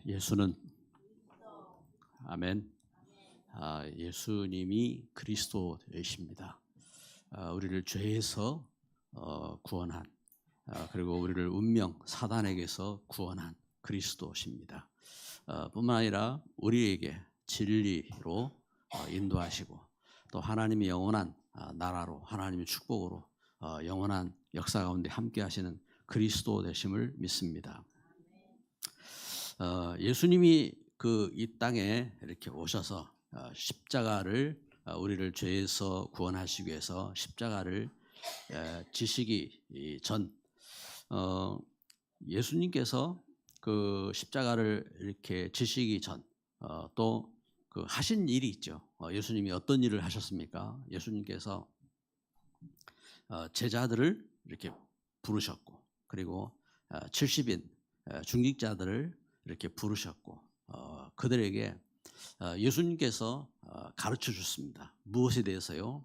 예수는 아멘. 예수님이 그리스도 되십니다. 우리를 죄에서 구원한 그리고 우리를 운명 사단에게서 구원한 그리스도십니다. 뿐만 아니라 우리에게 진리로 인도하시고 또 하나님의 영원한 나라로 하나님의 축복으로 영원한 역사 가운데 함께하시는 그리스도 되심을 믿습니다. 예수님이 이 땅에 이렇게 오셔서 십자가를 우리를 죄에서 구원하시기 위해서 십자가를 지시기 전 예수님께서 그 십자가를 이렇게 지시기 전 또 그 하신 일이 있죠. 예수님이 어떤 일을 하셨습니까? 예수님께서 제자들을 이렇게 부르셨고 그리고 70인 중직자들을 이렇게 부르셨고 그들에게 예수님께서 가르쳐 주셨습니다. 무엇에 대해서요?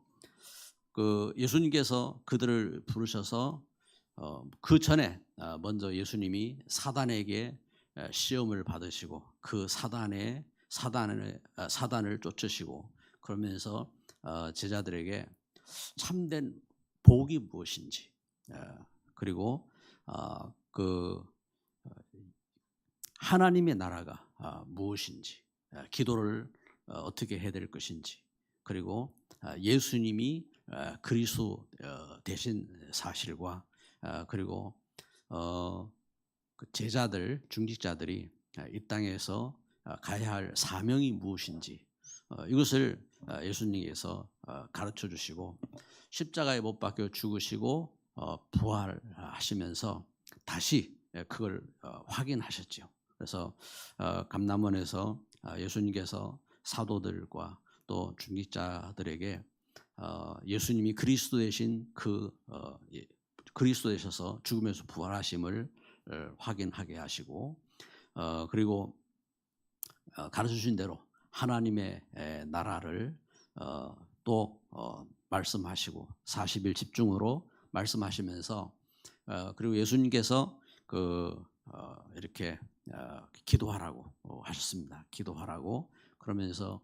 예수님께서 그들을 부르셔서 그 전에 먼저 예수님이 사단에게 시험을 받으시고 그 사단을 쫓으시고 그러면서 제자들에게 참된 복이 무엇인지 그리고 그 하나님의 나라가 무엇인지 기도를 어떻게 해야 될 것인지 그리고 예수님이 그리스도 되신 사실과 그리고 그 제자들 중직자들이 이 땅에서 가야 할 사명이 무엇인지 이것을 예수님께서 가르쳐 주시고 십자가에 못 박혀 죽으시고 부활하시면서 다시 그걸 확인하셨죠. 그래서 감람원에서 예수님께서 사도들과 또 중직자들에게 예수님이 그리스도 되신 그리스도 되셔서 죽음에서 부활하심을 확인하게 하시고 그리고 가르쳐 주신 대로 하나님의 나라를 또 말씀하시고 40일 집중으로 말씀하시면서 그리고 예수님께서 이렇게 기도하라고 하셨습니다. 기도하라고 그러면서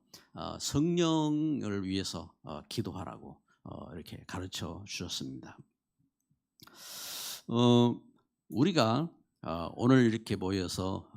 성령을 위해서 기도하라고 이렇게 가르쳐 주셨습니다. 우리가 오늘 이렇게 모여서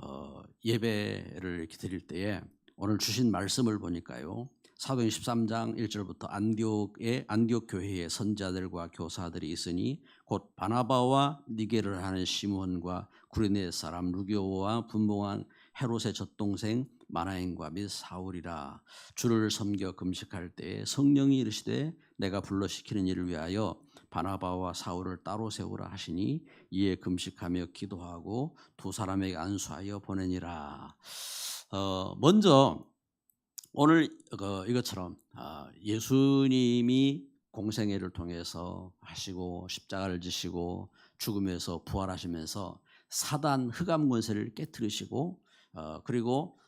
예배를 이렇게 드릴 때에 오늘 주신 말씀을 보니까요. 사도행 13장 1절부터 안디옥 교회의 선지자들과 교사들이 있으니 곧 바나바와 니게를 하는 시몬과 구레네 사람 루교와 분봉한 헤롯의 젖동생 마나행과 및 사울이라. 주를 섬겨 금식할 때에 성령이 이르시되 내가 불러시키는 일을 위하여 바나바와 사울을 따로 세우라 하시니 이에 금식하며 기도하고 두 사람에게 안수하여 보내니라. 먼저 오늘 이것처럼 예수님이 공생애를 통해서 하시고 십자가를 지시고 죽음에서 부활하시면서 사단 흑암 권세를 깨뜨리시고 그리고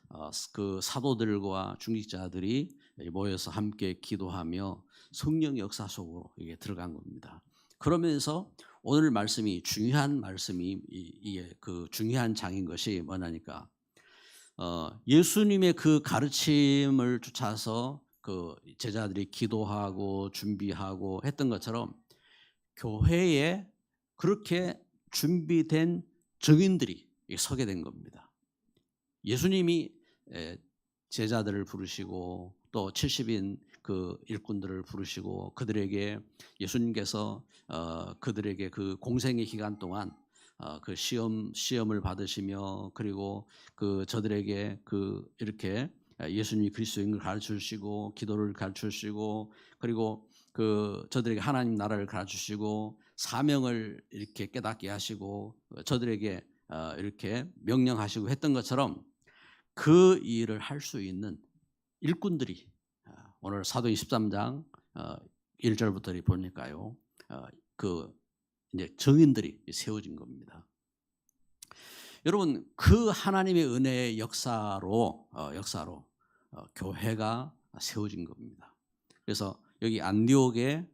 그 사도들과 중직자들이 모여서 함께 기도하며 성령의 역사 속으로 이게 들어간 겁니다. 그러면서 오늘 말씀이 중요한 말씀이 이게 그 중요한 장인 것이 뭐냐니까 예수님의 그 가르침을 쫓아서 그 제자들이 기도하고 준비하고 했던 것처럼 교회에 그렇게 준비된 증인들이 서게 된 겁니다. 예수님이 제자들을 부르시고 또 70인 그 일꾼들을 부르시고 그들에게 예수님께서 그들에게 그 공생의 기간 동안 그 시험을 받으시며 그리고 그 저들에게 이렇게 예수님이 그리스도인 걸 가르쳐 주시고 기도를 가르쳐 주시고 그리고 그 저들에게 하나님 나라를 가르쳐 주시고 사명을 이렇게 깨닫게 하시고 저들에게 이렇게 명령하시고 했던 것처럼 그 일을 할 수 있는 일꾼들이 오늘 사도행 13장 1절부터 보니까요. 이제 증인들이 세워진 겁니다. 여러분 그 하나님의 은혜의 역사로 교회가 세워진 겁니다. 그래서 여기 안디옥에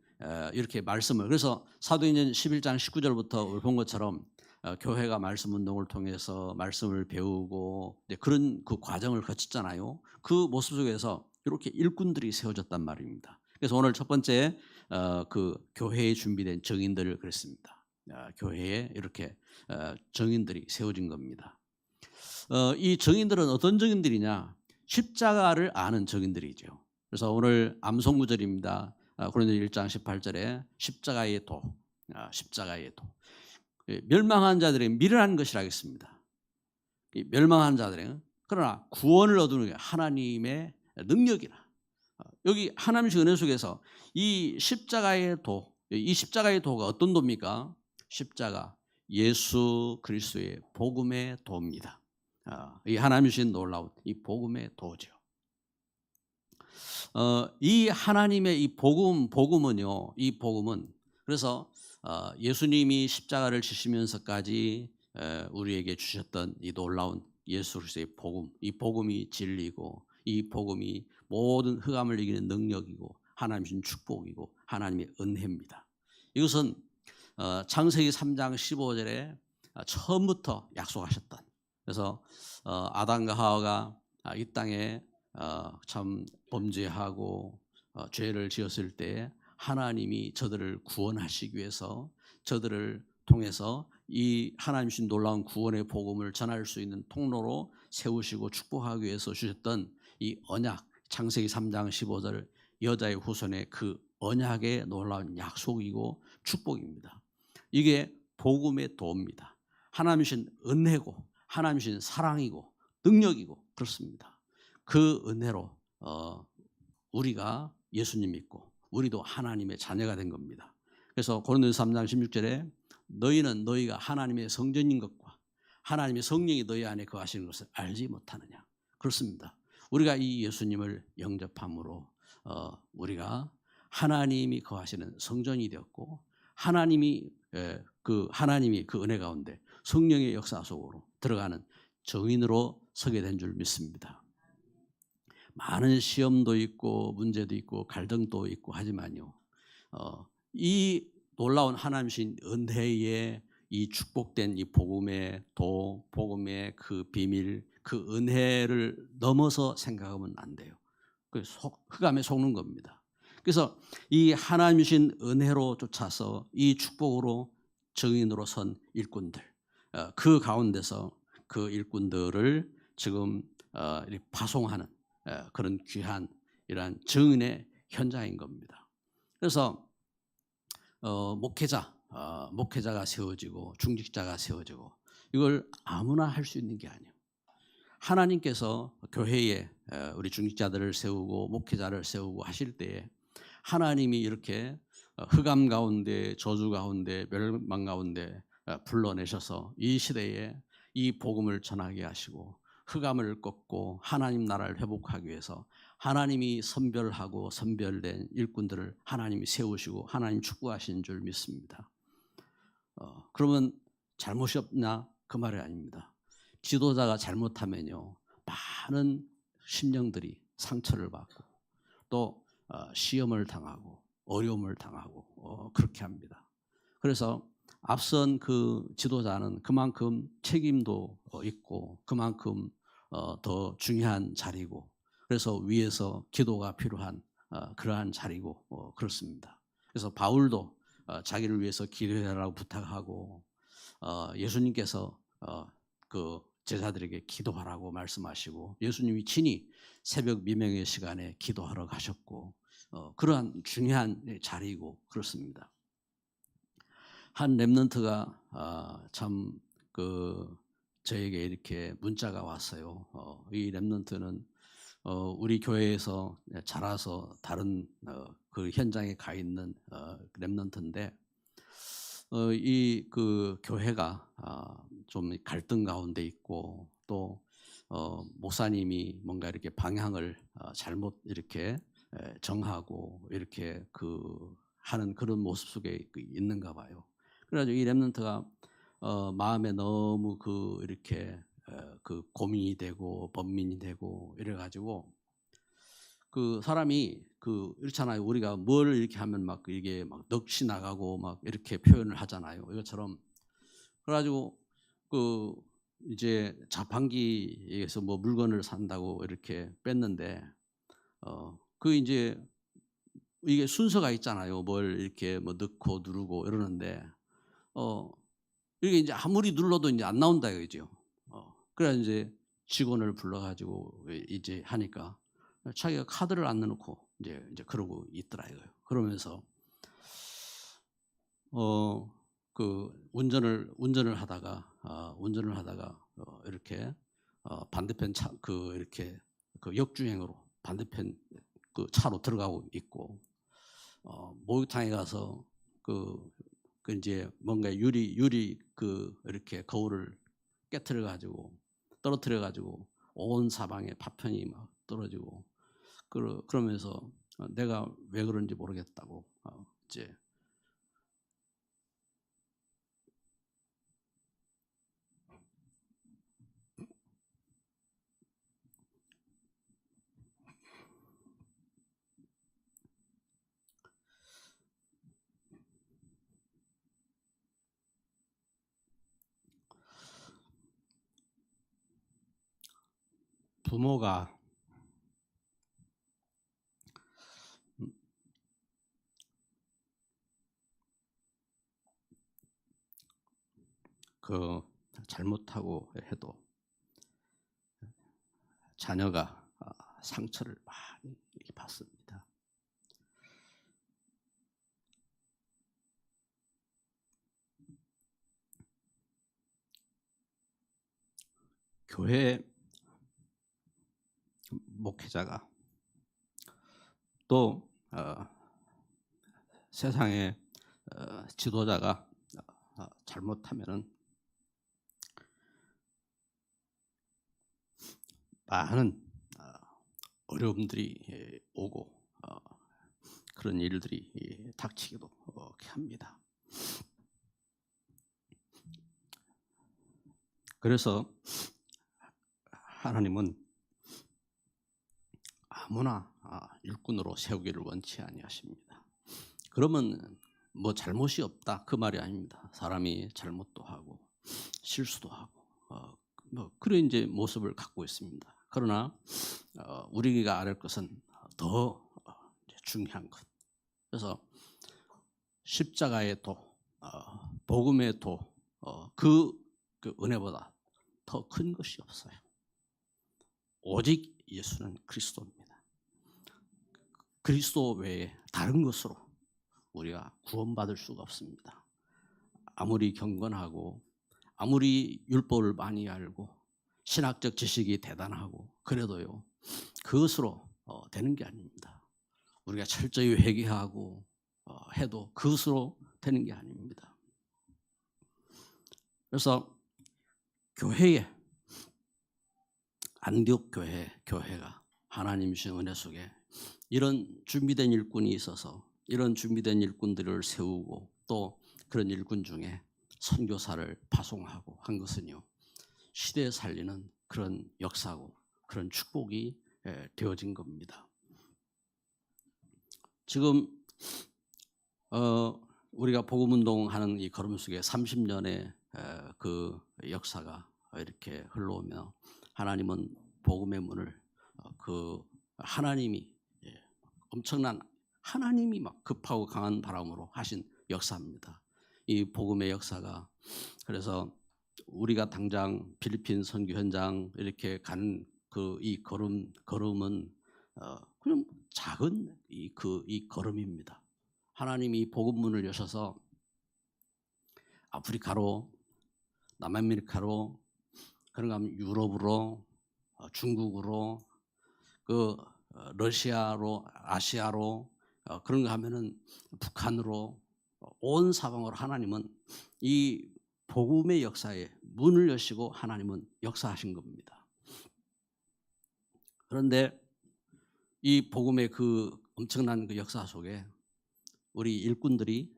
이렇게 말씀을 그래서 사도행전 11장 19절부터 본 것처럼 교회가 말씀 운동을 통해서 말씀을 배우고 그런 그 과정을 거쳤잖아요. 그 모습 속에서 이렇게 일꾼들이 세워졌단 말입니다. 그래서 오늘 첫 번째 그 교회에 준비된 정인들을 그랬습니다. 교회에 이렇게 정인들이 세워진 겁니다. 이 정인들은 어떤 정인들이냐? 십자가를 아는 정인들이죠. 그래서 오늘 암송구절입니다. 고린도 1장 18절에 십자가의 도, 십자가의 도. 멸망한 자들의 미련한 것이라 하겠습니다. 멸망한 자들의 그러나 구원을 얻는 게 하나님의 능력이라. 여기 하나님의 은혜 속에서 이 십자가의 도, 이 십자가의 도가 어떤 도입니까? 십자가 예수 그리스도의 복음의 도입니다. 이 하나님이 주신 놀라운 이 복음의 도죠. 이 하나님의 이 복음은요, 이 복음은 그래서 예수님이 십자가를 지시면서까지 우리에게 주셨던 이 놀라운 예수 그리스도의 복음, 이 복음이 진리고 이 복음이 모든 흑암을 이기는 능력이고 하나님의 주신 축복이고 하나님의 은혜입니다. 이것은 창세기 3장 15절에 처음부터 약속하셨던, 그래서 아담과 하와가 이 땅에 참 범죄하고 죄를 지었을 때 하나님이 저들을 구원하시기 위해서 저들을 통해서 이 하나님 주신 놀라운 구원의 복음을 전할 수 있는 통로로 세우시고 축복하기 위해서 주셨던 이 언약, 창세기 3장 15절 여자의 후손의 그 언약의 놀라운 약속이고 축복입니다. 이게 복음의 도입니다. 하나님 주신 은혜고 하나님 주신 사랑이고 능력이고 그렇습니다. 그 은혜로 우리가 예수님 믿고 우리도 하나님의 자녀가 된 겁니다. 그래서 고린도서 3장 16절에 너희는 너희가 하나님의 성전인 것과 하나님의 성령이 너희 안에 거하시는 것을 알지 못하느냐. 그렇습니다. 우리가 이 예수님을 영접함으로 우리가 하나님이 거하시는 성전이 되었고 하나님이 그 은혜 가운데 성령의 역사 속으로 들어가는 정인으로 서게 된 줄 믿습니다. 많은 시험도 있고 문제도 있고 갈등도 있고 하지만요, 이 놀라운 하나님신 은혜의 이 축복된 이 복음의 도, 복음의 그 비밀, 그 은혜를 넘어서 생각하면 안 돼요. 그 흑암에 속는 겁니다. 그래서 이 하나님이신 은혜로 쫓아서 이 축복으로 정인으로 선 일꾼들, 그 가운데서 그 일꾼들을 지금 파송하는 그런 귀한 이러한 정인의 현장인 겁니다. 그래서 목회자가 세워지고 중직자가 세워지고 이걸 아무나 할 수 있는 게 아니에요. 하나님께서 교회에 우리 중직자들을 세우고 목회자를 세우고 하실 때에 하나님이 이렇게 흑암 가운데 저주 가운데 멸망 가운데 불러내셔서 이 시대에 이 복음을 전하게 하시고 흑암을 꺾고 하나님 나라를 회복하기 위해서 하나님이 선별하고 선별된 일꾼들을 하나님이 세우시고 하나님 축복하신 줄 믿습니다. 그러면 잘못이 없냐? 그 말이 아닙니다. 지도자가 잘못하면요, 많은 심령들이 상처를 받고 또 시험을 당하고 어려움을 당하고 그렇게 합니다. 그래서 앞선 그 지도자는 그만큼 책임도 있고 그만큼 더 중요한 자리고 그래서 위에서 기도가 필요한 그러한 자리고 그렇습니다. 그래서 바울도 자기를 위해서 기도해라고 부탁하고 예수님께서 그 제자들에게 기도하라고 말씀하시고 예수님이 친히 새벽 미명의 시간에 기도하러 가셨고 그러한 중요한 자리이고 그렇습니다. 한 렘넌트가 참 저에게 이렇게 문자가 왔어요. 이 렘넌트는 우리 교회에서 자라서 다른 그 현장에 가 있는 렘넌트인데 이 그 교회가 좀 갈등 가운데 있고 또 목사님이 뭔가 이렇게 방향을 잘못 이렇게 정하고 이렇게 하는 그런 모습 속에 있는가 봐요. 그래가지고 이 렘넌트가 마음에 너무 이렇게 고민이 되고 번민이 되고 이래가지고 그 사람이 이렇잖아요. 우리가 뭘 이렇게 하면 막 이게 막 넋이 나가고 막 이렇게 표현을 하잖아요. 이것처럼 그래가지고 그 이제 자판기에서 뭐 물건을 산다고 이렇게 뺐는데 그 이제 이게 순서가 있잖아요. 뭘 이렇게 뭐 넣고 누르고 이러는데 이게 이제 아무리 눌러도 이제 안 나온다 이거죠. 그래 이제 직원을 불러가지고 이제 하니까 자기가 카드를 안 넣어놓고 이제 그러고 있더라 이거요. 그러면서 그 운전을 하다가 이렇게 반대편 차 그 이렇게 그 역주행으로 반대편 그 차로 들어가고 있고 목욕탕에 가서 그 이제 뭔가 유리 그 이렇게 거울을 깨트려 가지고 떨어뜨려 가지고 온 사방에 파편이 막 떨어지고 그러면서 내가 왜 그런지 모르겠다고 이제 부모가 그 잘못하고 해도 자녀가 상처를 많이 받습니다. 교회 목회자가 또 세상의 지도자가 잘못하면은 많은 어려움들이 오고 그런 일들이 닥치기도 합니다. 그래서 하나님은 아무나 일꾼으로 세우기를 원치 아니하십니다. 그러면 뭐 잘못이 없다 그 말이 아닙니다. 사람이 잘못도 하고 실수도 하고 뭐 그런 이제 모습을 갖고 있습니다. 그러나 우리가 알을 것은 더 중요한 것. 그래서 십자가의 도, 복음의 도, 그 은혜보다 더 큰 것이 없어요. 오직 예수는 그리스도입니다. 그리스도 외에 다른 것으로 우리가 구원받을 수가 없습니다. 아무리 경건하고 아무리 율법을 많이 알고 신학적 지식이 대단하고 그래도요 그것으로 되는 게 아닙니다. 우리가 철저히 회개하고 해도 그것으로 되는 게 아닙니다. 그래서 교회에 안디옥 교회가 하나님 주신 은혜 속에 이런 준비된 일꾼이 있어서 이런 준비된 일꾼들을 세우고 또 그런 일꾼 중에 선교사를 파송하고 한 것은요 시대에 살리는 그런 역사고 그런 축복이 되어진 겁니다. 지금 우리가 복음운동하는 이 걸음 속에 30년의 그 역사가 이렇게 흘러오며 하나님은 복음의 문을 그 하나님이 엄청난 하나님이 막 급하고 강한 바람으로 하신 역사입니다. 이 복음의 역사가 그래서 우리가 당장 필리핀 선교 현장 이렇게 가는 그 이 걸음은 그냥 작은 이 걸음입니다. 하나님이 복음문을 여셔서 아프리카로 남아메리카로 그런가 하면 유럽으로 중국으로 그 러시아로 아시아로 그런가 하면은 북한으로 온 사방으로 하나님은 이 복음의 역사에 문을 여시고 하나님은 역사하신 겁니다. 그런데 이 복음의 그 엄청난 그 역사 속에 우리 일꾼들이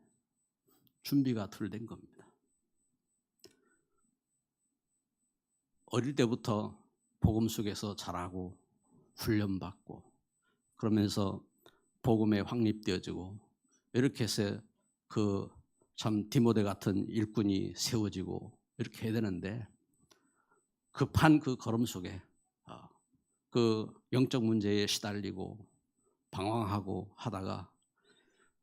준비가 덜 된 겁니다. 어릴 때부터 복음 속에서 자라고 훈련받고 그러면서 복음에 확립되어지고 이렇게 해서 그 참 디모데 같은 일꾼이 세워지고 이렇게 해야 되는데 급한 그 걸음 속에 그 영적 문제에 시달리고 방황하고 하다가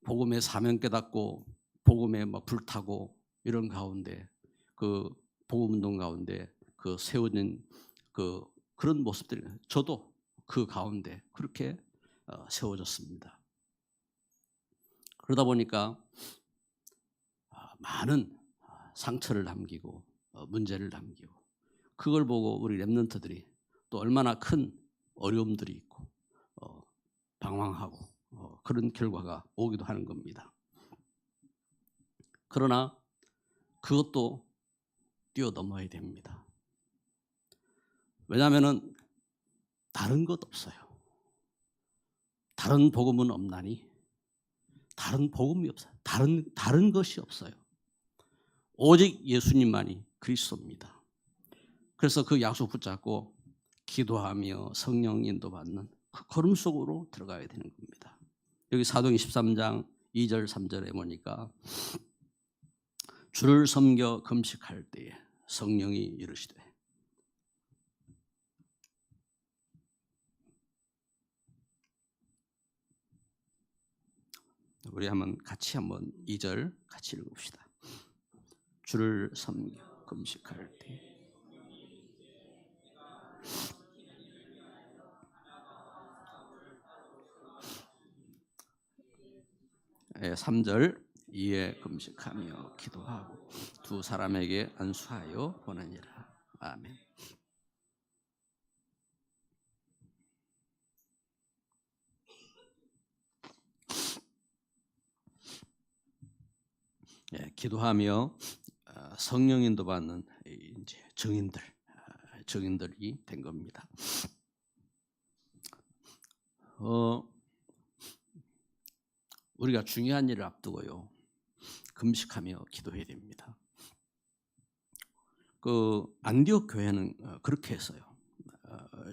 복음의 사명 깨닫고 복음에 막 불타고 이런 가운데 그 복음 운동 가운데 그 세워진 그런 모습들이 저도 그 가운데 그렇게 세워졌습니다. 그러다 보니까 많은 상처를 남기고 문제를 남기고 그걸 보고 우리 렘넌트들이 또 얼마나 큰 어려움들이 있고 방황하고 그런 결과가 오기도 하는 겁니다. 그러나 그것도 뛰어넘어야 됩니다. 왜냐하면 다른 것 없어요. 다른 복음은 없나니 다른 복음이 없어요. 다른 것이 없어요. 오직 예수님만이 그리스도입니다. 그래서 그 약속 붙잡고 기도하며 성령 인도받는 그 걸음 속으로 들어가야 되는 겁니다. 여기 사도행 13장 2절 3절에 보니까 주를 섬겨 금식할 때에 성령이 이르시되 우리 같이 한번 2절 같이 읽읍시다. 주를 섬겨 금식할 때 네, 3절 이에 금식하며 기도하고 두 사람에게 안수하여 보내니라. 아멘. 네, 기도하며 성령 인도 받는 이제 정인들이 된 겁니다. 우리가 중요한 일을 앞두고요 금식하며 기도해야 됩니다. 그 안디옥 교회는 그렇게 했어요.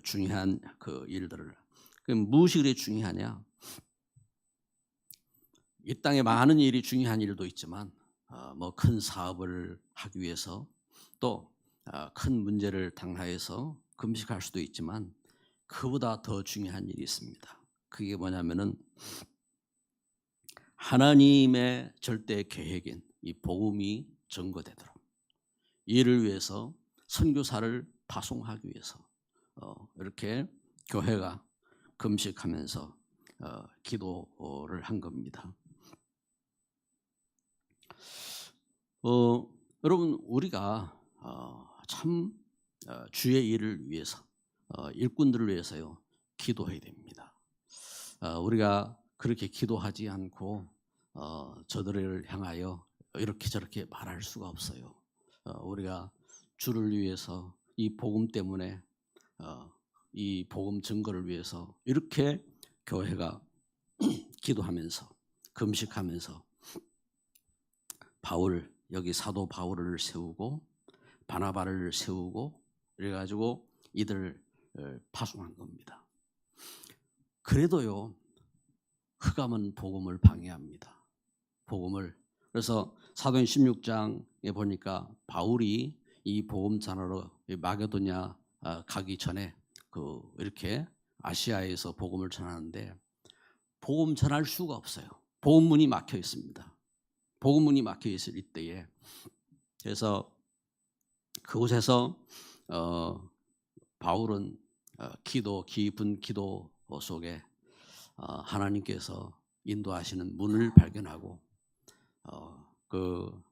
중요한 그 일들을. 그럼 무엇이 그리 중요하냐? 이 땅에 많은 일이 중요한 일도 있지만 뭐 큰 사업을 하기 위해서 또 큰 문제를 당하여서 금식할 수도 있지만 그보다 더 중요한 일이 있습니다. 그게 뭐냐면은 하나님의 절대 계획인 이 복음이 전거되도록 이를 위해서 선교사를 파송하기 위해서 이렇게 교회가 금식하면서 기도를 한 겁니다. 여러분 우리가 참 주의 일을 위해서 일꾼들을 위해서요 기도해야 됩니다. 우리가 그렇게 기도하지 않고 저들을 향하여 이렇게 저렇게 말할 수가 없어요. 우리가 주를 위해서 이 복음 때문에 이 복음 증거를 위해서 이렇게 교회가 기도하면서 금식하면서 여기 사도 바울을 세우고 바나바를 세우고 그래가지고 이들을 파송한 겁니다. 그래도요 흑암은 복음을 방해합니다. 그래서 사도행 16장에 보니까 바울이 이 복음 전하러 마게도냐 가기 전에 이렇게 아시아에서 복음을 전하는데 복음 전할 수가 없어요. 복음문이 막혀 있습니다. 복음문이 막혀 있을 이때에 그래서 그곳에서 바울은 깊은 기도 속에 하나님께서 인도하시는 문을 발견하고 그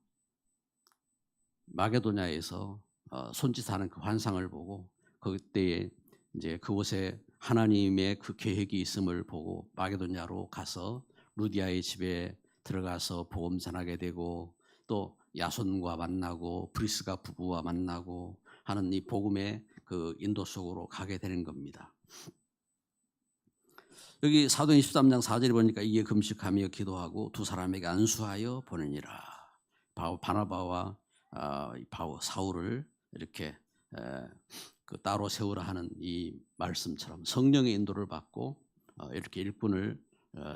마게도냐에서 손짓하는 그 환상을 보고 그때에 이제 그곳에 하나님의 그 계획이 있음을 보고 마게도냐로 가서 루디아의 집에 들어가서 복음 전하게 되고 또 야손과 만나고 브리스가 부부와 만나고 하는 이 복음의 그 인도 속으로 가게 되는 겁니다. 여기 사도행 13장 4절에 보니까 이에 금식하며 기도하고 두 사람에게 안수하여 보내니라. 바나바와 사울을 이렇게 따로 세우라 하는 이 말씀처럼 성령의 인도를 받고 이렇게 일꾼을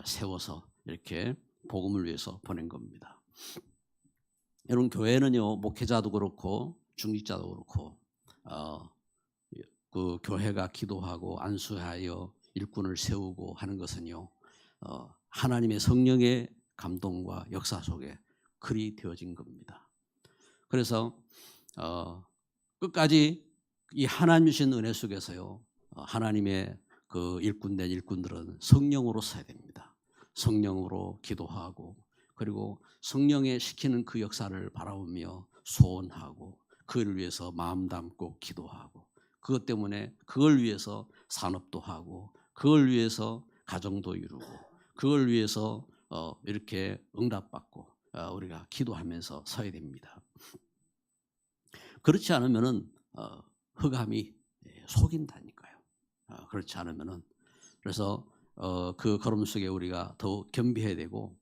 세워서 이렇게 복음을 위해서 보낸 겁니다. 여러분 교회는요 목회자도 그렇고 중직자도 그렇고 그 교회가 기도하고 안수하여 일꾼을 세우고 하는 것은요 하나님의 성령의 감동과 역사 속에 글이 되어진 겁니다. 그래서 끝까지 이 하나님 주신 은혜 속에서요 하나님의 그 일꾼된 일꾼들은 성령으로 서야 됩니다. 성령으로 기도하고 그리고 성령의 시키는 그 역사를 바라보며 소원하고 그를 위해서 마음 담고 기도하고 그것 때문에 그걸 위해서 산업도 하고 그걸 위해서 가정도 이루고 그걸 위해서 이렇게 응답받고 우리가 기도하면서 서야 됩니다. 그렇지 않으면은 흑암이 속인다니까요. 그렇지 않으면은 그래서 그 걸음 속에 우리가 더욱 겸비해야 되고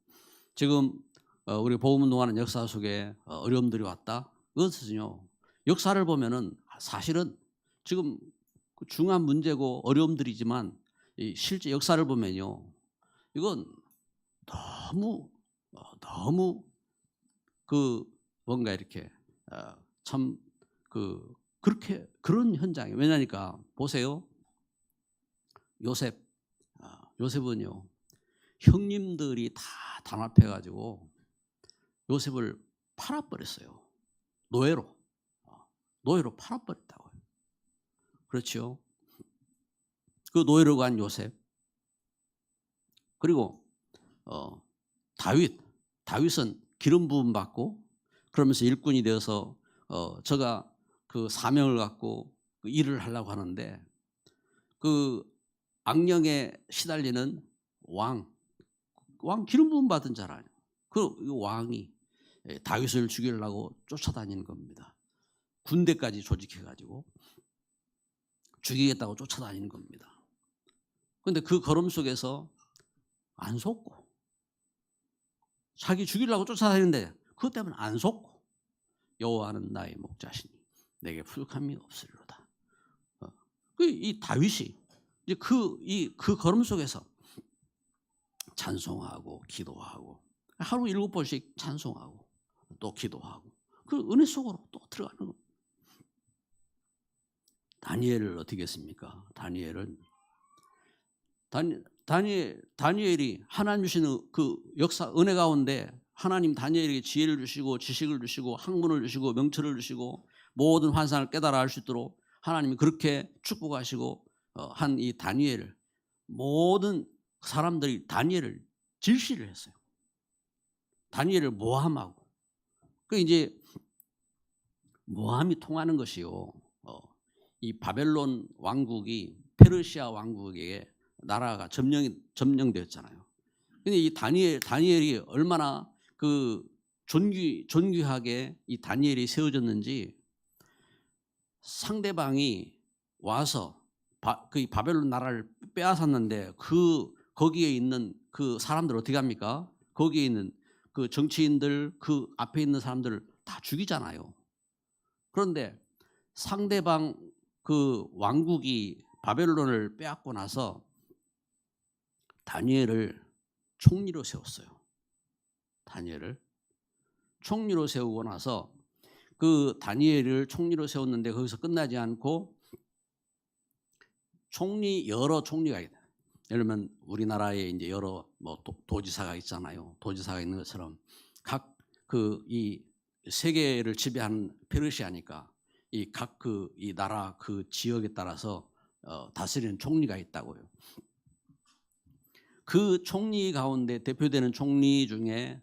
지금 우리 복음 운동하는 역사 속에 어려움들이 왔다. 그것은요 역사를 보면은 사실은 지금 중요한 문제고 어려움들이지만 실제 역사를 보면요 이건 너무 그 뭔가 이렇게 참 그렇게 그런 현장이 왜냐니까 보세요. 요셉은요 형님들이 다 단합해 가지고 요셉을 팔아버렸어요. 노예로 팔아버렸다고요. 그렇죠. 그 노예로 간 요셉 그리고 다윗은 기름 부음 받고 그러면서 일꾼이 되어서 저가 그 사명을 갖고 그 일을 하려고 하는데 그 악령에 시달리는 왕 기름 부음 받은 자라요. 그 왕이 다윗을 죽이려고 쫓아다니는 겁니다. 군대까지 조직해 가지고 죽이겠다고 쫓아다니는 겁니다. 그런데 그 걸음 속에서 안 속고 자기 죽이려고 쫓아다니는데 그것 때문에 안 속고 여호와는 나의 목자시니 내게 부족함이 없으리로다. 이 다윗이 이제 그 걸음 속에서 찬송하고 기도하고 하루 7번씩 찬송하고 또 기도하고 그 은혜 속으로 또 들어가는 겁니다. 다니엘을 어떻게 했습니까? 다니엘이 하나님 주시는 그 역사 은혜 가운데 하나님 다니엘에게 지혜를 주시고 지식을 주시고 학문을 주시고 명철을 주시고 모든 환상을 깨달아 알 수 있도록 하나님이 그렇게 축복하시고 한 이 다니엘을 모든 사람들이 다니엘을 질시를 했어요. 다니엘을 모함하고 그 이제 모함이 통하는 것이요. 이 바벨론 왕국이 페르시아 왕국에게 나라가 점령되었잖아요. 근데 이 다니엘이 얼마나 그 존귀하게 이 다니엘이 세워졌는지 상대방이 와서 그 바벨론 나라를 빼앗았는데 거기에 있는 그 사람들 어떻게 합니까? 거기에 있는 그 정치인들 그 앞에 있는 사람들을 다 죽이잖아요. 그런데 상대방 그 왕국이 바벨론을 빼앗고 나서 다니엘을 총리로 세웠어요. 다니엘을 총리로 세우고 나서 그 다니엘을 총리로 세웠는데 거기서 끝나지 않고 여러 총리가 있다. 예를 들면 우리나라에 이제 여러 뭐 도지사가 있잖아요. 도지사가 있는 것처럼 각 이 세계를 지배하는 페르시아니까 이 나라 그 지역에 따라서 다스리는 총리가 있다고요. 그 총리 가운데 대표되는 총리 중에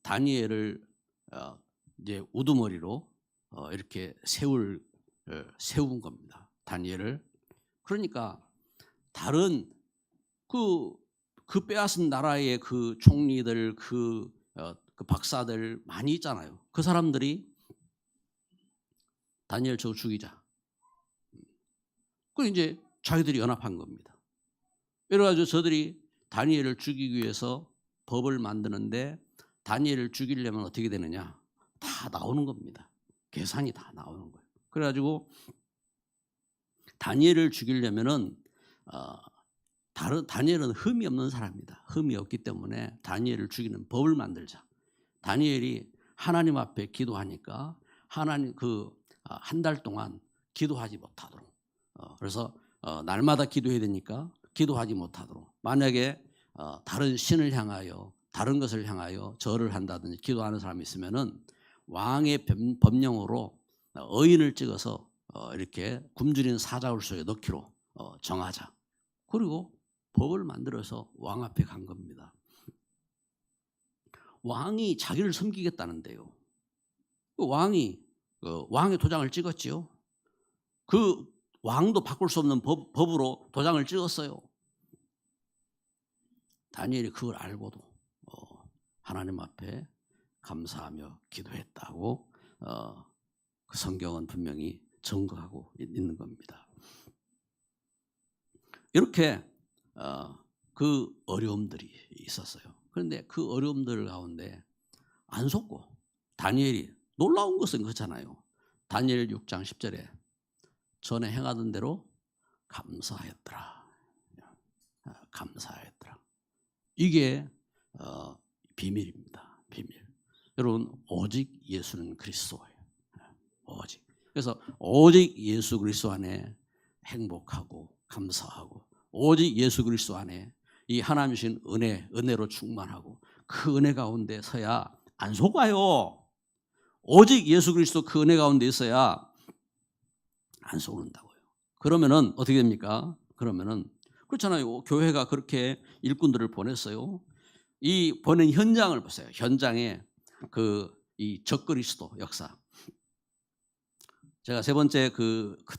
다니엘을 이제 우두머리로 이렇게 세운 겁니다. 다니엘을. 그러니까 다른 그 빼앗은 나라의 그 총리들 그 박사들 많이 있잖아요. 그 사람들이 다니엘 저거 죽이자. 그 이제 자기들이 연합한 겁니다. 이래가지고 저들이 다니엘을 죽이기 위해서 법을 만드는데 다니엘을 죽이려면 어떻게 되느냐? 다 나오는 겁니다. 계산이 다 나오는 거예요. 그래가지고 다니엘을 죽이려면은 다니엘은 흠이 없는 사람입니다. 흠이 없기 때문에 다니엘을 죽이는 법을 만들자. 다니엘이 하나님 앞에 기도하니까 하나님 한 달 동안 기도하지 못하도록 그래서 날마다 기도해야 되니까 기도하지 못하도록 만약에 다른 신을 향하여 다른 것을 향하여 절을 한다든지 기도하는 사람이 있으면은 왕의 법령으로 의인을 찍어서 이렇게 굶주린 사자굴 속에 넣기로 정하자. 그리고 법을 만들어서 왕 앞에 간 겁니다. 왕이 자기를 섬기겠다는데요. 왕이 왕의 도장을 찍었지요. 그 왕도 바꿀 수 없는 법으로 도장을 찍었어요. 다니엘이 그걸 알고도 하나님 앞에 감사하며 기도했다고 그 성경은 분명히 증거하고 있는 겁니다. 이렇게 그 어려움들이 있었어요. 그런데 그 어려움들 가운데 안 속고 다니엘이 놀라운 것은 그렇잖아요. 다니엘 6장 10절에 전에 행하던 대로 감사하였더라. 감사하였더라. 이게 비밀입니다. 비밀. 여러분 오직 예수는 그리스도예요. 오직. 그래서 오직 예수 그리스도 안에 행복하고 감사하고 오직 예수 그리스도 안에 이 하나님 주신 은혜로 충만하고 그 은혜 가운데 서야 안 속아요. 오직 예수 그리스도 그 은혜 가운데 있어야 안 속는다고요. 그러면은 어떻게 됩니까? 그러면은 그렇잖아요. 교회가 그렇게 일꾼들을 보냈어요. 이 보낸 현장을 보세요. 현장에 이 적그리스도 역사. 제가 세 번째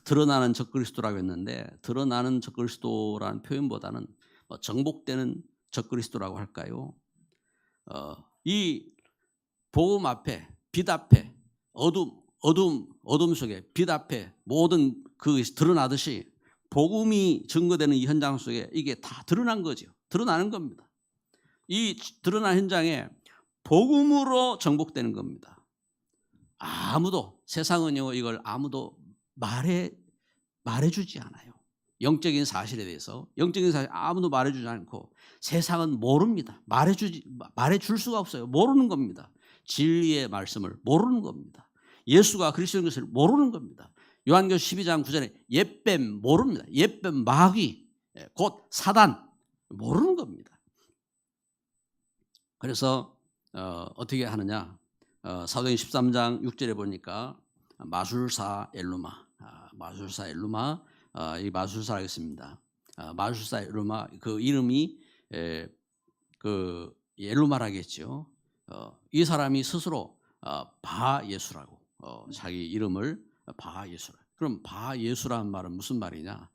드러나는 적그리스도라고 했는데 드러나는 적그리스도라는 표현보다는 정복되는 적그리스도라고 할까요? 이 복음 앞에 빛 앞에 어둠 속에 빛 앞에 모든 드러나듯이 복음이 증거되는 이 현장 속에 이게 다 드러난 거죠. 드러나는 겁니다. 이 드러난 현장에 복음으로 정복되는 겁니다. 세상은요 이걸 아무도 말해주지 않아요. 영적인 사실에 대해서 영적인 사실 아무도 말해주지 않고 세상은 모릅니다. 말해줄 수가 없어요. 모르는 겁니다. 진리의 말씀을 모르는 겁니다. 예수가 그리스도인 것을 모르는 겁니다. 요한계시록 12장 9절에 옛뱀 모릅니다. 옛뱀 마귀 곧 사단 모르는 겁니다. 그래서 어떻게 하느냐? 사도행 13장 6절에 보니까 마술사 엘루마 이 마술사가 있습니다. 마술사 엘루마 그 이름이 엘루마라겠죠. 이 사람이 스스로 바예수라고 자기 이름을 바예수라. 그럼 바예수라는 말은 무슨 말이냐?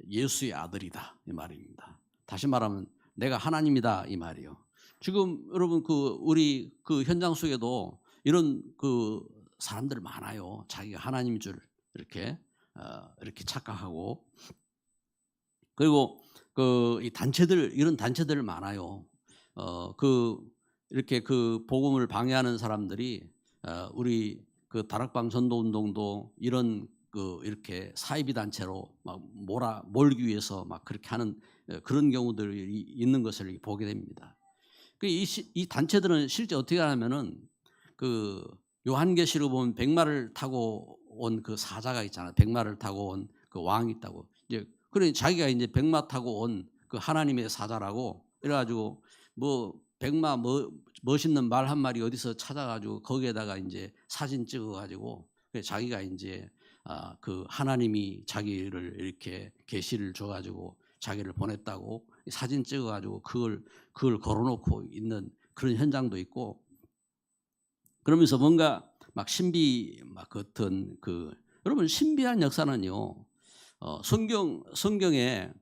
예수의 아들이다 이 말입니다. 다시 말하면 내가 하나님이다 이 말이요. 지금 여러분 우리 현장 속에도 이런 사람들 많아요. 자기가 하나님인 줄 이렇게 착각하고 그리고 이 단체들 이런 단체들 많아요. 이렇게 복음을 방해하는 사람들이 우리 다락방 전도운동도 이런 이렇게 사이비 단체로 막 몰기 위해서 막 그렇게 하는 그런 경우들이 있는 것을 보게 됩니다. 이 단체들은 실제 어떻게 하냐면은 요한계시록 보면 백마를 타고 온 그 사자가 있잖아요. 백마를 타고 온 그 왕이 있다고. 이제 그래 자기가 이제 백마 타고 온 그 하나님의 사자라고 이래가지고 백마 멋있는 말 한 마리 어디서 찾아가지고 거기에다가 이제 사진 찍어가지고 자기가 이제 하나님이 자기를 이렇게 계시를 줘가지고 자기를 보냈다고 사진 찍어가지고 그걸 걸어놓고 있는 그런 현장도 있고 그러면서 뭔가 막 신비 같은 여러분 신비한 역사는요 성경에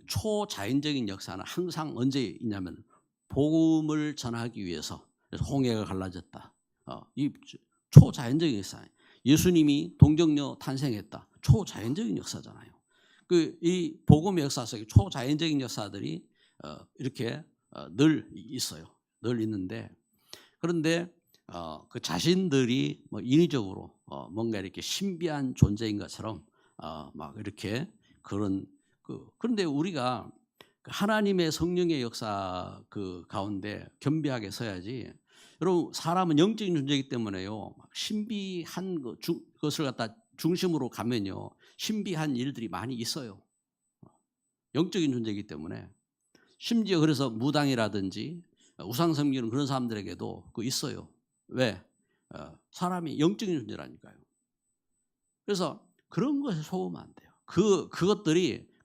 초자연적인 역사는 항상 언제 있냐면 복음을 전하기 위해서 그래서 홍해가 갈라졌다. 이 초자연적인 역사예요. 예수님이 동정녀 탄생했다. 초자연적인 역사잖아요. 이 복음의 역사 속에 초자연적인 역사들이 이렇게 늘 있어요. 늘 있는데 그런데 그 자신들이 인위적으로 뭔가 이렇게 신비한 존재인 것처럼 막 이렇게 그런데 우리가 하나님의 성령의 역사 가운데 겸비하게 서야지 여러분 사람은 영적인 존재이기 때문에요. 신비한 것을 갖다 중심으로 가면요. 신비한 일들이 많이 있어요. 영적인 존재이기 때문에. 심지어 그래서 무당이라든지 우상 섬기는 그런 사람들에게도 그 있어요. 왜? 사람이 영적인 존재라니까요. 그래서 그런 것에 속으면 안 돼요.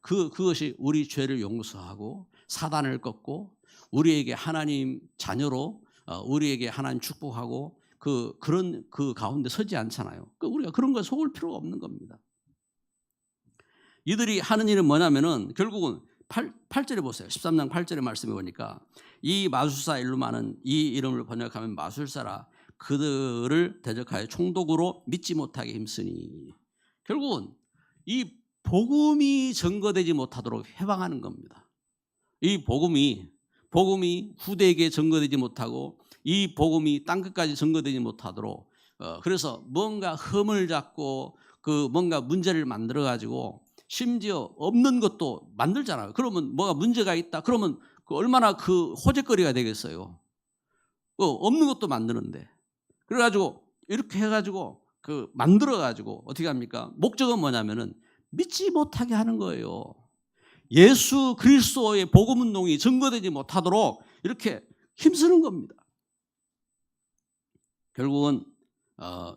그것이 우리 죄를 용서하고 사단을 꺾고 우리에게 하나님 자녀로 우리에게 하나님 축복하고 그런 가운데 서지 않잖아요. 우리가 그런 것에 속을 필요가 없는 겁니다. 이들이 하는 일은 뭐냐면은 결국은 8절에 보세요. 13장 8절의 말씀에 보니까 이 마술사 일루마는 이 이름을 번역하면 마술사라 그들을 대적하여 총독으로 믿지 못하게 힘쓰니 결국은 이 복음이 증거되지 못하도록 해방하는 겁니다. 이 복음이 후대에게 증거되지 못하고 이 복음이 땅끝까지 증거되지 못하도록 그래서 뭔가 흠을 잡고 뭔가 문제를 만들어 가지고 심지어 없는 것도 만들잖아요. 그러면 뭐가 문제가 있다. 그러면 얼마나 호재거리가 되겠어요. 없는 것도 만드는데. 그래가지고 이렇게 해가지고 만들어가지고 어떻게 합니까? 목적은 뭐냐면은 믿지 못하게 하는 거예요. 예수 그리스도의 복음 운동이 증거되지 못하도록 이렇게 힘쓰는 겁니다. 결국은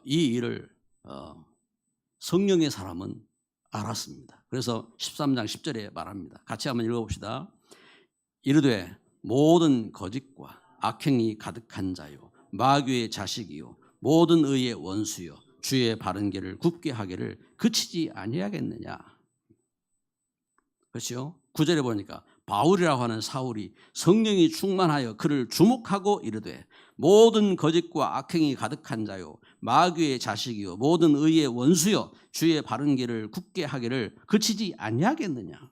이 일을 성령의 사람은 알았습니다. 그래서 13장 10절에 말합니다. 같이 한번 읽어봅시다. 이르되 모든 거짓과 악행이 가득한 자요 마귀의 자식이요 모든 의의 원수요 주의 바른 길을 굽게 하기를 그치지 아니하겠느냐. 그렇죠? 9절에 보니까 바울이라고 하는 사울이 성령이 충만하여 그를 주목하고 이르되 모든 거짓과 악행이 가득한 자요 마귀의 자식이요 모든 의의 원수요 주의 바른 길을 굽게 하기를 그치지 아니하겠느냐.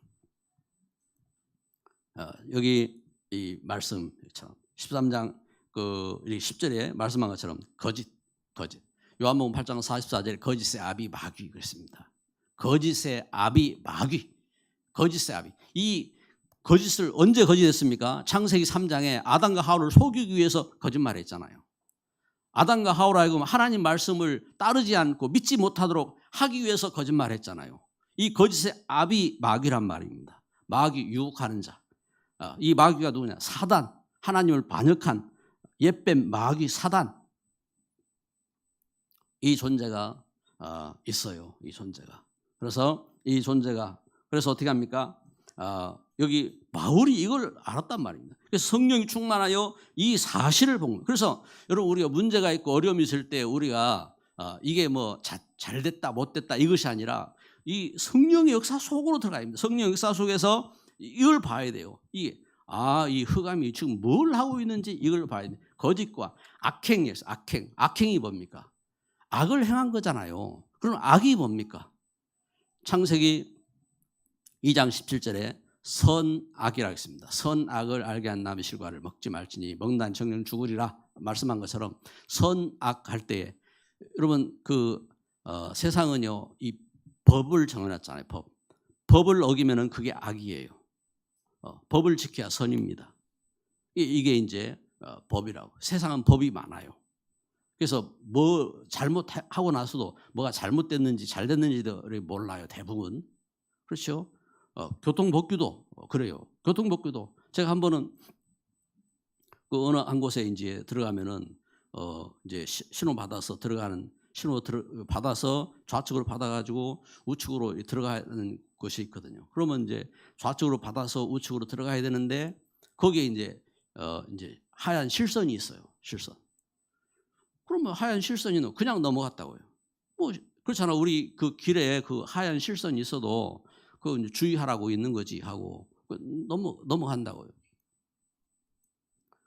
여기 이 말씀 13장 10절에 말씀한 것처럼 거짓 요한복음 8장 44절에 거짓의 아비 마귀 그랬습니다. 거짓의 아비 마귀. 거짓의 아비. 이 거짓을 언제 거짓했습니까? 창세기 3장에 아담과 하와를 속이기 위해서 거짓말했잖아요. 아담과 하와로 하여금 하나님 말씀을 따르지 않고 믿지 못하도록 하기 위해서 거짓말했잖아요. 이 거짓의 아비 마귀란 말입니다. 마귀 유혹하는 자. 이 마귀가 누구냐? 사단. 하나님을 반역한 옛뱀 마귀 사단. 이 존재가 있어요. 이 존재가. 그래서 이 존재가 그래서 어떻게 합니까? 여기 바울이 이걸 알았단 말입니다. 그래서 성령이 충만하여 이 사실을 본 거예요. 그래서 여러분 우리가 문제가 있고 어려움이 있을 때 우리가 이게 뭐 잘 됐다 못 됐다 이것이 아니라 이 성령의 역사 속으로 들어가야 됩니다. 성령의 역사 속에서 이걸 봐야 돼요. 이 흑암이 지금 뭘 하고 있는지 이걸 봐야 돼요. 거짓과 악행이었어요. 악행이 뭡니까? 악을 행한 거잖아요. 그럼 악이 뭡니까? 창세기 2장 17절에 선악이라고 했습니다. 선악을 알게 한 남의 실과를 먹지 말지니 먹는 정령 죽으리라 말씀한 것처럼 선악 할 때에 여러분 세상은요 이 법을 정해놨잖아요. 법을 어기면은 그게 악이에요. 법을 지켜야 선입니다. 이게 이제 법이라고. 세상은 법이 많아요. 그래서 뭐 잘못하고 나서도 뭐가 잘못됐는지 잘 됐는지를 몰라요. 대부분. 그렇죠? 교통법규도 그래요. 교통법규도 제가 한 번은 어느 한 곳에 이제 들어가면은 이제 신호 받아서 들어가는 받아서 좌측으로 받아가지고 우측으로 들어가는 곳이 있거든요. 그러면 이제 좌측으로 받아서 우측으로 들어가야 되는데 거기에 이제 하얀 실선이 있어요. 실선. 그러면 하얀 실선이 그냥 넘어갔다고요. 뭐 그렇잖아. 우리 그 길에 하얀 실선이 있어도 주의하라고 있는 거지 하고 넘어간다고요.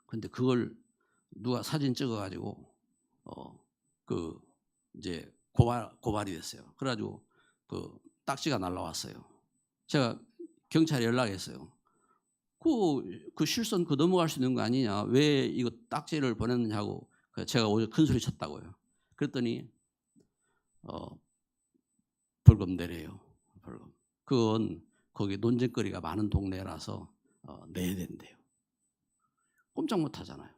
근데 그걸 누가 사진 찍어가지고 이제 고발이 됐어요. 그래가지고 딱지가 날라왔어요. 제가 경찰에 연락했어요. 그 실선 넘어갈 수 있는 거 아니냐? 왜 이거 딱지를 보냈느냐고 제가 오히려 큰 소리 쳤다고요. 그랬더니 벌금 내래요. 벌금. 그건 거기 논쟁거리가 많은 동네라서 내야 된대요. 꼼짝 못 하잖아요.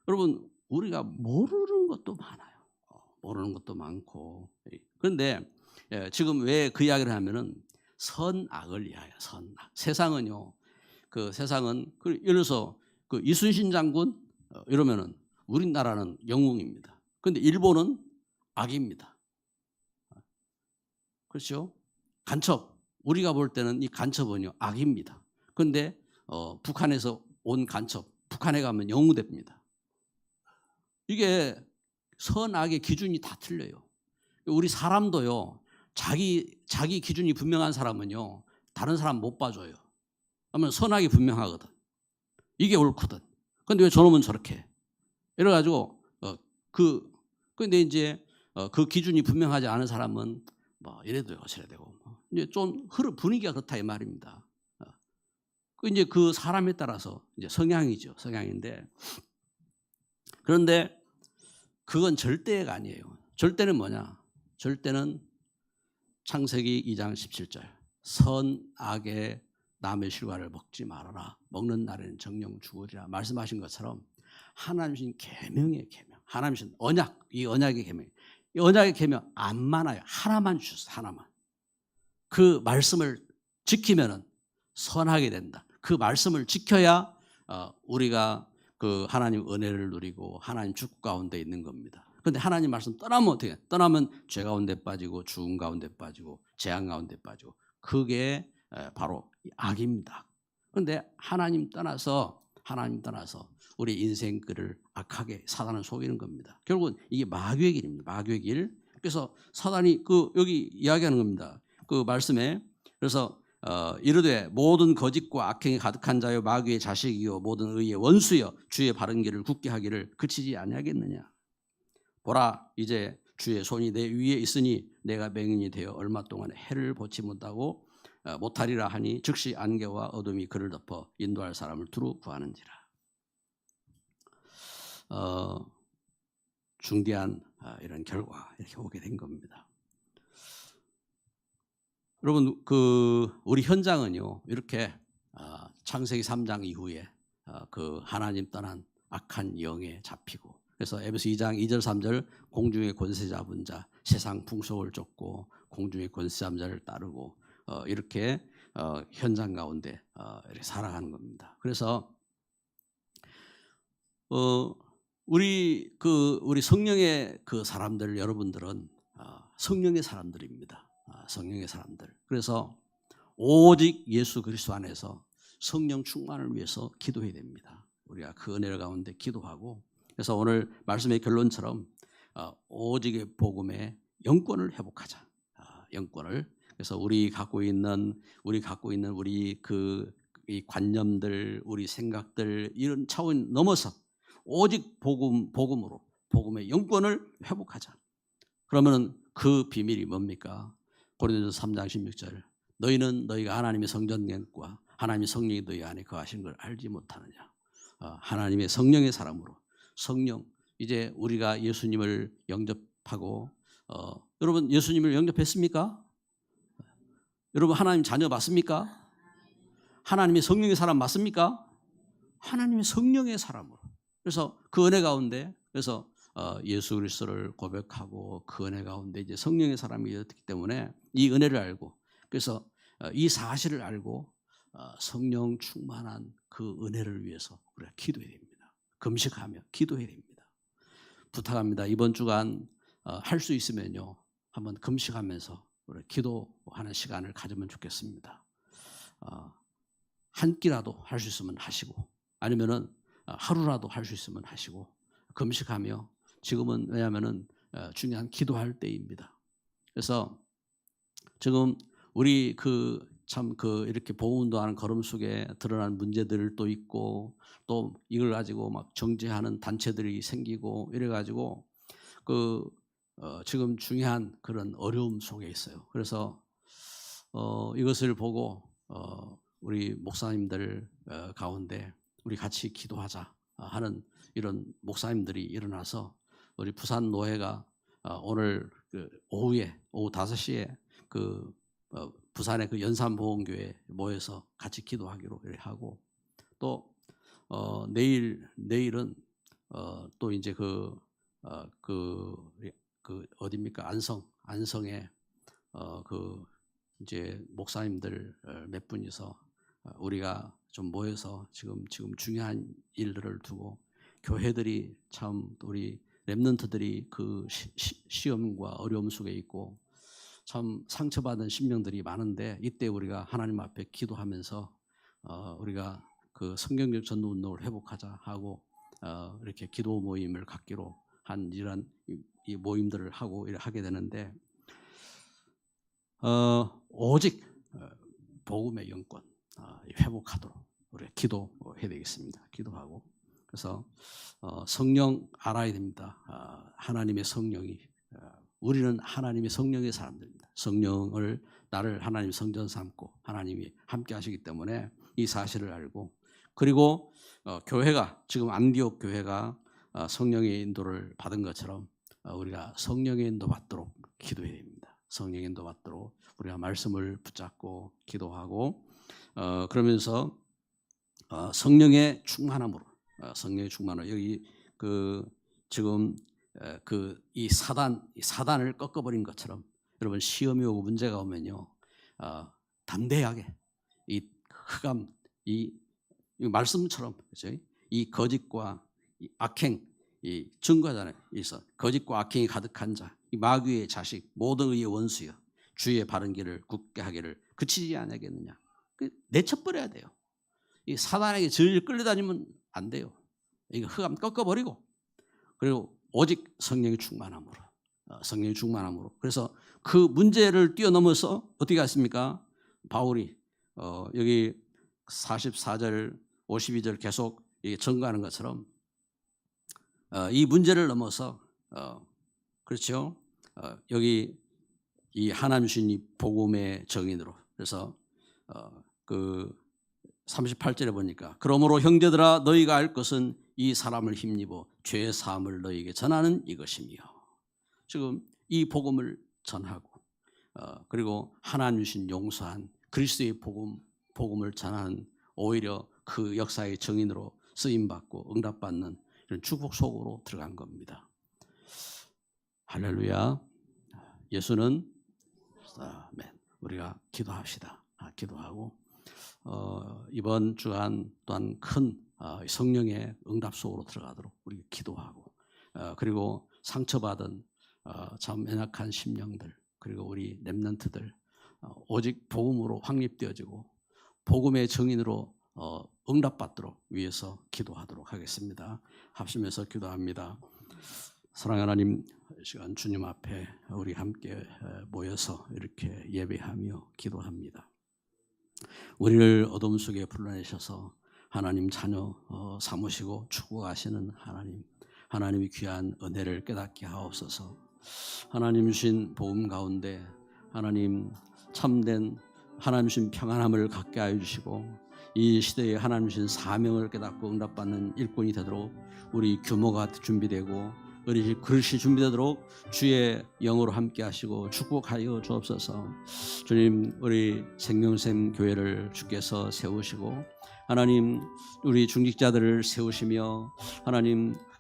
여러분 우리가 모르는 것도 많아요. 모르는 것도 많고. 그런데 지금 왜 그 이야기를 하면은 선악을 이야기해요. 선악. 세상은요. 그 세상은 예를 들어서 그 이순신 장군 이러면은 우리나라는 영웅입니다. 그런데 일본은 악입니다. 그렇죠? 간첩. 우리가 볼 때는 이 간첩은요 악입니다. 그런데 북한에서 온 간첩, 북한에 가면 영웅됩니다. 이게 선악의 기준이 다 틀려요. 우리 사람도요, 자기 기준이 분명한 사람은요, 다른 사람 못 봐줘요. 그러면 선악이 분명하거든. 이게 옳거든. 근데 왜 저놈은 저렇게 해? 이래가지고, 근데 이제 그 기준이 분명하지 않은 사람은 뭐 이래도 되고 저래 되고, 이제 좀 분위기가 그렇다 이 말입니다. 이제 그 사람에 따라서 이제 성향이죠. 성향인데. 그런데 그건 절대가 아니에요. 절대는 뭐냐? 절대는 창세기 2장 17절. 선악의 남의 실과를 먹지 말아라. 먹는 날에는 정령 죽으리라. 말씀하신 것처럼 하나님 주신 계명의 계명. 하나님 주신 언약. 이 언약의 계명. 이 언약의 계명 안 많아요. 하나만 주셨어요. 하나만. 그 말씀을 지키면은 선하게 된다. 그 말씀을 지켜야 우리가 그 하나님 은혜를 누리고 하나님 축복 가운데 있는 겁니다. 그런데 하나님 말씀 떠나면 어떻게 해요? 떠나면 죄 가운데 빠지고 죽음 가운데 빠지고 재앙 가운데 빠지고 그게 바로 악입니다. 그런데 하나님 떠나서 우리 인생 길을 악하게 사단을 속이는 겁니다. 결국은 이게 마귀의 길입니다. 마귀의 길. 그래서 사단이 여기 이야기하는 겁니다. 그 말씀에 그래서 이르되 모든 거짓과 악행이 가득한 자여 마귀의 자식이요 모든 의의 원수여 주의 바른 길을 굳게 하기를 그치지 아니하겠느냐. 보라 이제 주의 손이 내 위에 있으니 내가 맹인이 되어 얼마 동안 해를 보지 못하리라 하니 즉시 안개와 어둠이 그를 덮어 인도할 사람을 두루 구하는지라. 중대한 이런 결과 이렇게 오게 된 겁니다. 여러분 우리 현장은요 이렇게 창세기 3장 이후에 그 하나님 떠난 악한 영에 잡히고 그래서 에베소 2장 2절 3절 공중의 권세 잡은 자 세상 풍속을 쫓고 공중의 권세 잡은 자를 따르고 이렇게 현장 가운데 이렇게 살아가는 겁니다. 그래서 우리 성령의 그 사람들 여러분들은 성령의 사람들입니다. 성령의 사람들. 그래서 오직 예수 그리스도 안에서 성령 충만을 위해서 기도해야 됩니다. 우리가 그 은혜 가운데 기도하고 그래서 오늘 말씀의 결론처럼 오직의 복음의 영권을 회복하자. 영권을. 그래서 우리 갖고 있는 우리 이 관념들, 우리 생각들 이런 차원 넘어서 오직 복음으로 복음의 영권을 회복하자. 그러면은 그 비밀이 뭡니까? 고린도서 3장 16절. 너희는 너희가 하나님의 성전됨과 하나님의 성령이 너희 안에 거하시는 걸 알지 못하느냐. 하나님의 성령의 사람으로 성령 이제 우리가 예수님을 영접하고 여러분 예수님을 영접했습니까? 여러분 하나님 자녀 맞습니까? 하나님의 성령의 사람 맞습니까? 하나님의 성령의 사람으로. 그래서 그 은혜 가운데 그래서 예수 그리스도를 고백하고 그 은혜 가운데 이제 성령의 사람이 되었기 때문에 이 은혜를 알고 그래서 이 사실을 알고 성령 충만한 그 은혜를 위해서 우리가 기도해야 됩니다. 금식하며 기도해야 됩니다. 부탁합니다. 이번 주간 할 수 있으면요 한번 금식하면서 우리 기도하는 시간을 가지면 좋겠습니다. 한 끼라도 할 수 있으면 하시고 아니면은 하루라도 할 수 있으면 하시고 금식하며 지금은 왜냐하면은 중요한 기도할 때입니다. 그래서 지금 우리 이렇게 복음운동하는 걸음 속에 드러난 문제들도 있고 또 이걸 가지고 막 정죄하는 단체들이 생기고 이래가지고 지금 중요한 그런 어려움 속에 있어요. 그래서 이것을 보고 우리 목사님들 가운데 우리 같이 기도하자 하는 이런 목사님들이 일어나서 우리 부산 노회가 오늘 오후 5시에 부산의 그 연산보험교회 모여서 같이 기도하기로 하고 또 내일은 또 이제 어디입니까? 안성에 이제 목사님들 몇 분이서 우리가 좀 모여서 지금 중요한 일들을 두고 교회들이 참 우리 렘넌트들이 그 시험과 어려움 속에 있고 참 상처받은 심령들이 많은데 이때 우리가 하나님 앞에 기도하면서 우리가 그 성경적 전도 운동을 회복하자 하고 이렇게 기도 모임을 갖기로 한 이런 이 모임들을 하게 되는데 오직 복음의 영권 회복하도록 우리 기도해야 되겠습니다. 기도하고 그래서 성령 알아야 됩니다. 하나님의 성령이 우리는 하나님의 성령의 사람들입니다. 성령을 나를 하나님 성전 삼고 하나님이 함께 하시기 때문에 이 사실을 알고 그리고 교회가 지금 안디옥 교회가 성령의 인도를 받은 것처럼 우리가 성령의 인도 받도록 기도해야 됩니다. 성령의 인도 받도록 우리가 말씀을 붙잡고 기도하고 그러면서 성령의 충만함으로 성령의 충만함 여기 지금 이 사단을 꺾어버린 것처럼 여러분 시험이 오고 문제가 오면요 담대하게 이 흑암 이 말씀처럼 그렇죠? 이 거짓과 이 악행 이 증거잖아요. 있어 거짓과 악행이 가득한 자, 이 마귀의 자식, 모든 의의 원수여 주의 바른 길을 굳게 하기를 그치지 않겠느냐. 내쳐버려야 돼요. 이 사단에게 질 끌려다니면 안 돼요. 이거 흑암 꺾어버리고 그리고 오직 성령의 충만함으로 그래서 그 문제를 뛰어넘어서 어떻게 했습니까? 바울이 여기 44절 52절 계속 전가하는 것처럼 이 문제를 넘어서 그렇죠. 여기 이 하나님 주신 이 복음의 정인으로 그래서 그 38절에 보니까 그러므로 형제들아 너희가 알 것은 이 사람을 힘입어 죄 사함을 너희에게 전하는 이것이며 지금 이 복음을 전하고 그리고 하나님 주신 용서한 그리스도의 복음을 전하는 오히려 그 역사의 정인으로 쓰임받고 응답받는 이런 축복 속으로 들어간 겁니다. 할렐루야. 예수는 아멘. 우리가 기도합시다. 기도하고 이번 주간 또한 큰 성령의 응답 속으로 들어가도록 우리 기도하고 그리고 상처받은 참 연약한 심령들 그리고 우리 렘넌트들 오직 복음으로 확립되어지고 복음의 정인으로 응답받도록 위해서 기도하도록 하겠습니다. 합심해서 기도합니다. 사랑하는 하나님, 시간 주님 앞에 우리 함께 모여서 이렇게 예배하며 기도합니다. 우리를 어둠 속에 불러내셔서 하나님 자녀 삼으시고 축복하시는 하나님의 귀한 은혜를 깨닫게 하옵소서. 하나님 주신 복음 가운데 하나님 참된 하나님 주신 평안함을 갖게 하여 주시고 이 시대에 하나님 주신 사명을 깨닫고 응답받는 일꾼이 되도록 우리 규모가 준비되고 우리 그릇이 준비되도록 주의 영으로 함께 하시고 축복하여 주옵소서. 주님 우리 생명샘 교회를 주께서 세우시고 하나님 우리 중직자들을 세우시며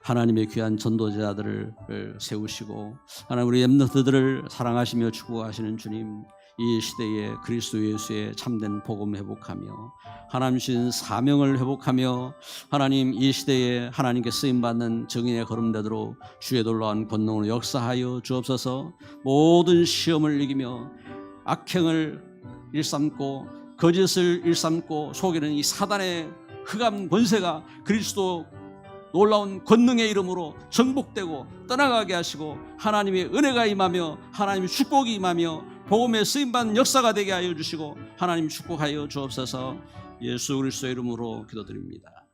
하나님의 귀한 전도자들을 세우시고 하나님 우리 렘넌트들을 사랑하시며 축복하시는 주님 이 시대에 그리스도 예수의 참된 복음 회복하며 하나님 주신 사명을 회복하며 하나님 이 시대에 하나님께 쓰임받는 정인의 걸음되도록 주의 놀라운 권능으로 역사하여 주옵소서. 모든 시험을 이기며 악행을 일삼고 거짓을 일삼고 속이는 이 사단의 흑암 권세가 그리스도 놀라운 권능의 이름으로 정복되고 떠나가게 하시고 하나님의 은혜가 임하며 하나님의 축복이 임하며 복음의 쓰임받는 역사가 되게 하여 주시고 하나님 축복하여 주옵소서. 예수 그리스도의 이름으로 기도드립니다.